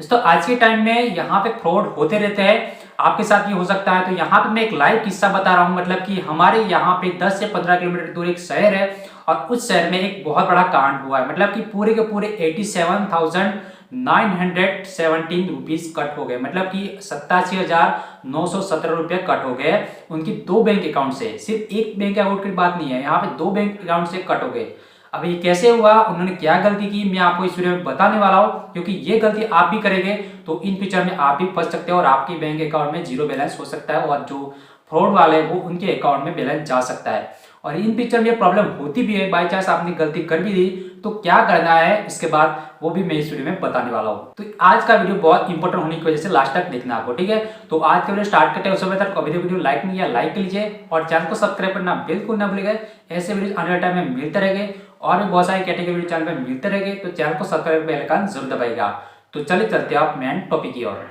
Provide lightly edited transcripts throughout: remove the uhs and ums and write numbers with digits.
दोस्तों आज के टाइम में यहाँ पे फ्रॉड होते रहते हैं, आपके साथ भी हो सकता है। तो यहाँ पे मैं एक लाइव किस्सा बता रहा हूँ। मतलब कि हमारे यहाँ पे 10 से 15 किलोमीटर दूर एक शहर है और उस शहर में एक बहुत बड़ा कांड हुआ है। मतलब कि पूरे के पूरे 87,917 रुपीज कट हो गए। मतलब कि 87,917 रुपये कट हो गए उनकी दो बैंक अकाउंट से। सिर्फ एक बैंक अकाउंट की बात नहीं है, यहाँ पे दो बैंक अकाउंट से कट हो गए। अब ये कैसे हुआ, उन्होंने क्या गलती की, मैं आपको इस वीडियो में बताने वाला हूं। क्योंकि ये गलती आप भी करेंगे तो इन फ्यूचर में आप भी फंस सकते हो और आपके बैंक अकाउंट में जीरो बैलेंस हो सकता है और जो फ्रॉड वाले वो उनके अकाउंट में बैलेंस जा सकता है। और इन फ्यूचर में प्रॉब्लम होती भी है, बाई चांस आपने गलती कर भी दी तो क्या करना है इसके बाद वो भी मैं इस वीडियो में बताने वाला हूँ। तो आज का वीडियो बहुत इंपॉर्टेंट होने की वजह से लास्ट तक देखना आपको, ठीक है। तो आज का वीडियो स्टार्ट करते हैं, उस समय तक अभी वीडियो लाइक नहीं किया लाइक कर लीजिए और चैनल को सब्सक्राइब करना बिल्कुल ना भूलिएगा। ऐसे वीडियो आने वाले टाइम में मिलते रहेंगे और भी बहुत सारी कैटेगरी वीडियो चैनल पे मिलते रहेंगे, तो चैनल को सब्सक्राइब बेल आइकन जरूर दबाइएगा। तो चलिए चलते हैं आप मेन टॉपिक की ओर।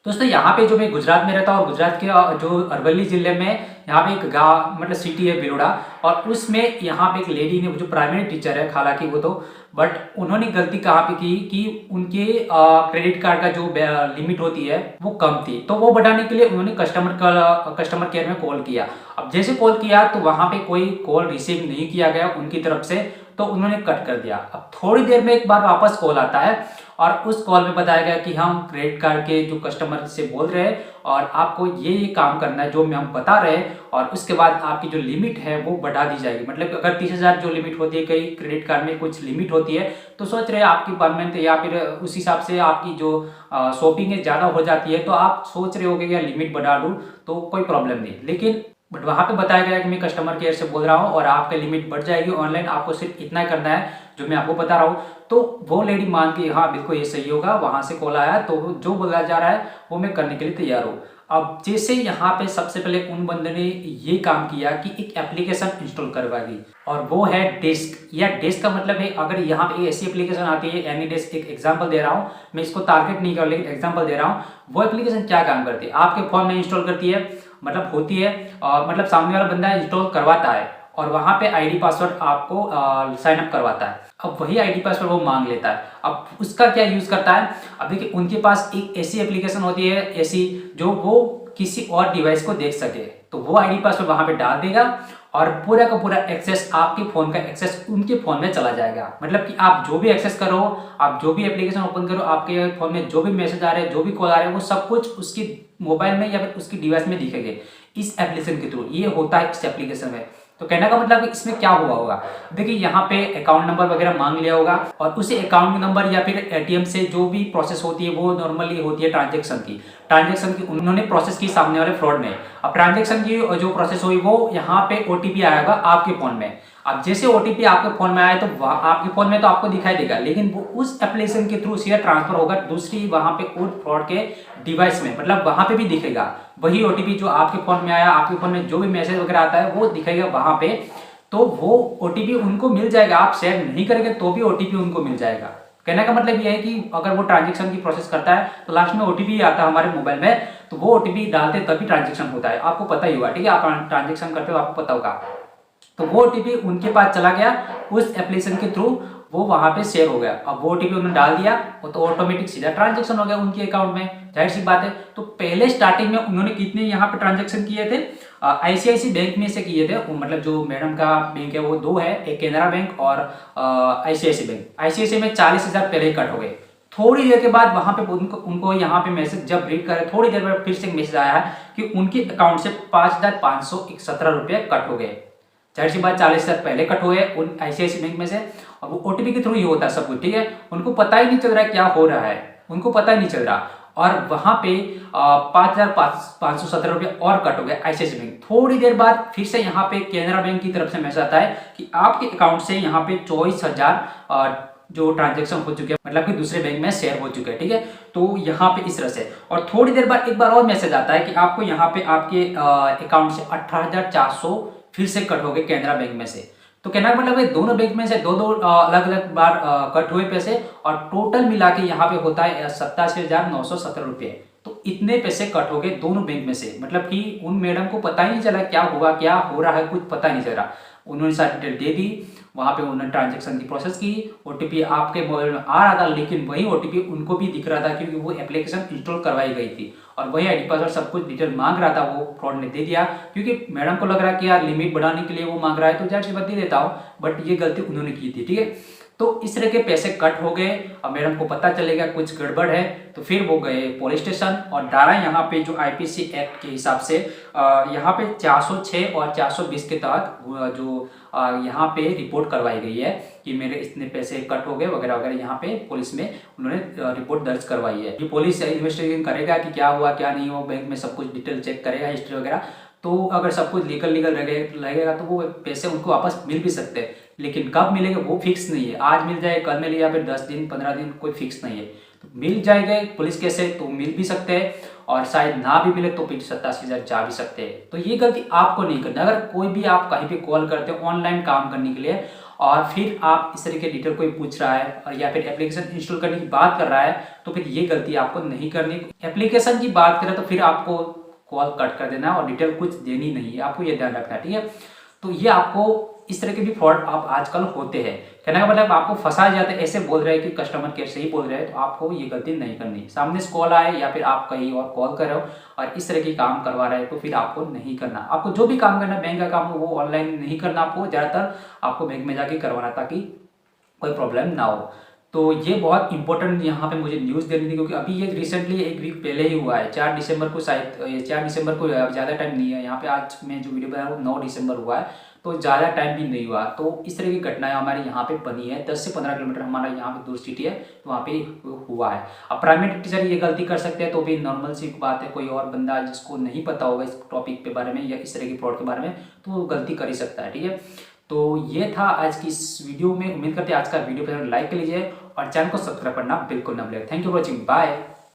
दोस्तों यहाँ पे जो मैं गुजरात में रहता हूँ और गुजरात के जो अरवली जिले में यहाँ पे एक गाँव मतलब सिटी है बिलोड़ा, और उसमें यहाँ पे एक लेडी ने जो प्राइमरी टीचर है, हालांकि वो तो बट उन्होंने गलती कहाँ पे की कि उनके क्रेडिट कार्ड का जो लिमिट होती है वो कम थी। तो वो बढ़ाने के लिए उन्होंने कस्टमर केयर में कॉल किया। अब जैसे कॉल किया तो वहां पे कोई कॉल रिसीव नहीं किया गया उनकी तरफ से, तो उन्होंने कट कर दिया। अब थोड़ी देर में एक बार वापस कॉल आता है और उस कॉल में बताया गया कि हम क्रेडिट कार्ड के जो कस्टमर से बोल रहे हैं और आपको ये काम करना है जो हम बता रहे हैं, और उसके बाद आपकी जो लिमिट है वो बढ़ा दी जाएगी। मतलब अगर 30,000 जो लिमिट होती है, कई क्रेडिट कार्ड में कुछ लिमिट होती है, तो सोच रहे हैं आपकी परमानेंट या फिर उस हिसाब से आपकी जो शॉपिंग है ज़्यादा हो जाती है, तो आप सोच रहे हो कि लिमिट बढ़ा दूँ तो कोई प्रॉब्लम नहीं। लेकिन बट वहां पे बताया गया कि मैं कस्टमर केयर से बोल रहा हूँ और आपका लिमिट बढ़ जाएगी ऑनलाइन, आपको सिर्फ इतना ही करना है जो मैं आपको बता रहा हूँ। तो वो लेडी मान के हाँ बिल्कुल ये सही होगा, वहां से कॉल आया तो जो बोला जा रहा है वो मैं करने के लिए तैयार हूँ। अब जैसे यहाँ पे सबसे पहले उन बंदे ने ये काम किया कि एक एप्लीकेशन इंस्टॉल करवा दी, और वो है डेस्क। या डेस्क का मतलब है अगर यहाँ पे ऐसी एप्लीकेशन आती है एनी डेस्क, एक एग्जांपल दे रहा हूँ मैं, इसको टारगेट नहीं कर लेकिन एग्जांपल दे रहा हूँ। वो एप्लीकेशन क्या काम करती है, आपके फोन में इंस्टॉल करती है, मतलब होती है मतलब सामने वाला बंदा इंस्टॉल करवाता है और वहां पे आईडी पासवर्ड आपको साइन अप करवाता है। अब वही आईडी पासवर्ड वो मांग लेता है। अब उसका क्या यूज करता है, अब देखिए उनके पास एक ऐसी एप्लीकेशन होती है ऐसी जो वो किसी और डिवाइस को देख सके, तो वो आईडी पासवर्ड वहां पे डाल देगा और पूरा का पूरा एक्सेस, आपके फोन का एक्सेस उनके फोन में चला जाएगा। मतलब कि आप जो भी एक्सेस करो, आप जो भी एप्लीकेशन ओपन करो, आपके फोन में जो भी मैसेज आ रहे हैं, जो भी कॉल आ रहे हैं, वो सब कुछ उसकी मोबाइल में या फिर उसकी डिवाइस में दिखेंगे इस एप्लीकेशन के थ्रू। ये होता है इस एप्लीकेशन में। तो कहने का मतलब इसमें क्या हुआ होगा, देखिए यहाँ पे अकाउंट नंबर वगैरह मांग लिया होगा और उसी अकाउंट नंबर या फिर एटीएम से जो भी प्रोसेस होती है वो नॉर्मली होती है ट्रांजैक्शन की उन्होंने प्रोसेस की सामने वाले फ्रॉड ने। अब ट्रांजैक्शन की जो प्रोसेस हुई वो यहाँ पे ओटीपी आएगा आपके फोन में। अब जैसे ओटीपी आपके फोन में आए तो आपके फोन में तो आपको दिखाई देगा, लेकिन वो उस एप्लीकेशन के थ्रू सीधा ट्रांसफर होगा दूसरी वहां पे और फ्रॉड के डिवाइस में, मतलब वहां पे भी दिखेगा वही ओटीपी जो आपके फोन में आया, आपके फोन में जो भी मैसेज वगैरह आता है वो दिखेगा वहां पे। तो वो ओटीपी उनको मिल जाएगा, आप शेयर नहीं करेंगे तो भी ओटीपी उनको मिल जाएगा। कहने का मतलब ये है कि अगर वो ट्रांजेक्शन की प्रोसेस करता है तो लास्ट में ओटीपी आता है हमारे मोबाइल में, तो वो ओटीपी डालते तभी ट्रांजेक्शन होता है, आपको पता ही होगा, ठीक है। आप ट्रांजेक्शन करते हो आपको पता होगा। तो वो ओटीपी उनके पास चला गया उस एप्लीकेशन के थ्रू, वो वहां पे शेयर हो गया। अब वो ओटीपी उन्होंने डाल दिया तो ऑटोमेटिक सीधा ट्रांजैक्शन हो गया उनके अकाउंट में, जाहिर सी बात है। तो पहले स्टार्टिंग में उन्होंने कितने यहाँ पे ट्रांजैक्शन किए थे, आईसीआईसी बैंक में से किए थे, मतलब जो मैडम का बैंक है वो दो है, एक कैनरा बैंक और आईसीआईसी बैंक। आईसीआईसी में 40,000 पहले ही कट हो गए। थोड़ी देर के बाद वहां पे उनको यहाँ पे मैसेज जब रीड करे, थोड़ी देर बाद फिर से मैसेज आया है कि उनके अकाउंट से 5,517 रुपये कट हो गए। जाहिर सी बात 40,000 पहले कट हुए उन आईसीआईसी बैंक में से, और वो ओटीपी के थ्रू ही होता है सब कुछ, ठीक है। उनको पता ही नहीं चल रहा है क्या हो रहा है, उनको पता ही नहीं चल रहा, और वहां पे 5,517 रुपये और कट हो गए आईसीआईसी बैंक। थोड़ी देर बाद फिर से यहाँ पे कैनरा बैंक की तरफ से मैसेज आता है कि आपके अकाउंट से यहाँ पे 24,000 जो ट्रांजेक्शन हो चुके हैं, मतलब कि दूसरे बैंक में शेयर हो चुके हैं, ठीक है। तो यहाँ पे इस तरह से, और थोड़ी देर बाद एक बार और मैसेज आता है कि आपको यहाँ पे आपके अकाउंट से 18,400 फिर से कट हो गए कैनरा बैंक में से। तो कहना मतलब है दोनों बैंक में से दो दो अलग अलग बार कट हुए पैसे, और टोटल मिला के यहाँ पे होता है 87,917 रुपये। तो इतने पैसे कट हो गए दोनों बैंक में से, मतलब कि उन मैडम को पता ही नहीं चला क्या हुआ क्या हो रहा है, कुछ पता नहीं चल रहा। उन्होंने सारी डिटेल दे दी, वहाँ पे उन्होंने ट्रांजेक्शन की प्रोसेस की, OTP आपके मोबाइल में आ रहा था, लेकिन वही OTP उनको भी दिख रहा था क्योंकि वो एप्लीकेशन इंस्टॉल करवाई गई थी और वही ID पासवर्ड सब कुछ डिटेल मांग रहा था। वो फ्रॉड ने दे दिया क्योंकि मैडम को लग रहा है कि यार लिमिट बढ़ाने के लिए वो मांग रहा है तो जाहिर सी बात दे देता हूँ, बट ये गलती उन्होंने की थी। ठीक है, तो इस तरह के पैसे कट हो गए। अब मैडम को पता चलेगा कुछ गड़बड़ है तो फिर वो गए पुलिस स्टेशन और डाला यहाँ पे जो IPC एक्ट के हिसाब से यहाँ पे 406 और 420 के तहत जो यहाँ पे रिपोर्ट करवाई गई है कि मेरे इतने पैसे कट हो गए वगैरह वगैरह। यहाँ पे पुलिस में उन्होंने रिपोर्ट दर्ज करवाई है। ये पुलिस इन्वेस्टिगेशन करेगा कि क्या हुआ क्या नहीं हुआ, बैंक में सब कुछ डिटेल चेक करेगा, हिस्ट्री वगैरह। तो अगर सब कुछ लीगल लगेगा तो वो पैसे उनको वापस मिल भी सकते हैं, लेकिन कब मिलेंगे वो फिक्स नहीं है। आज मिल जाए, कल मिल या फिर 10 दिन 15 दिन, कोई फिक्स नहीं है। तो मिल जाएगा पुलिस केस तो मिल भी सकते हैं और शायद ना भी मिले तो फिर 87,000 जा भी सकते हैं। तो ये गलती आपको नहीं करनी। अगर कोई भी आप कहीं पे कॉल करते हो ऑनलाइन काम करने के लिए और फिर आप इस तरह के डिटेल कोई पूछ रहा है और या फिर एप्लीकेशन इंस्टॉल करने की बात कर रहा है तो फिर ये गलती आपको नहीं करनी। एप्लीकेशन की बात करें तो फिर आपको कॉल कट कर देना और डिटेल कुछ देनी नहीं है, आपको ये ध्यान रखना है। ठीक है, तो ये आपको इस तरह के भी फ्रॉड आप आजकल होते हैं। कहने का मतलब आपको फंसाया जाता है, ऐसे बोल रहे हैं कि कस्टमर केयर से ही बोल रहे हैं, तो आपको ये गलती नहीं करनी। सामने से कॉल आए या फिर आप कहीं और कॉल कर रहे हो और इस तरह की काम करवा रहे हैं तो फिर आपको नहीं करना। आपको जो भी काम करना, बैंक का काम हो, वो ऑनलाइन नहीं करना। आपको ज़्यादातर आपको बैंक में जाके करवाना ताकि कोई प्रॉब्लम ना हो। तो ये बहुत इंपॉर्टेंट यहाँ पे मुझे न्यूज़ देनी थी क्योंकि अभी ये रिसेंटली 1 वीक पहले ही हुआ है। 4 दिसंबर को शायद, 4 दिसंबर को ज़्यादा टाइम नहीं है यहाँ पे। आज मैं जो वीडियो बनाया वो 9 दिसंबर हुआ है, तो ज़्यादा टाइम भी नहीं हुआ। तो इस तरह की घटनाएं हमारे यहाँ पे बनी है। 10 से 15 किलोमीटर हमारा यहाँ पे दूर सिटी है, तो वहाँ पे हुआ है। अब प्राइमरी टीचर ये गलती कर सकते हैं तो भी नॉर्मल सी बात है। कोई और बंदा जिसको नहीं पता होगा इस टॉपिक के बारे में या इस तरह की फ्रॉड के बारे में तो वो गलती कर ही सकता है। ठीक है, तो ये था आज की इस वीडियो में। उम्मीद करते हैं आज का वीडियो पसंद, लाइक कर लीजिए और चैनल को सब्सक्राइब करना बिल्कुल ना भूलिए। Thank you for watching, bye.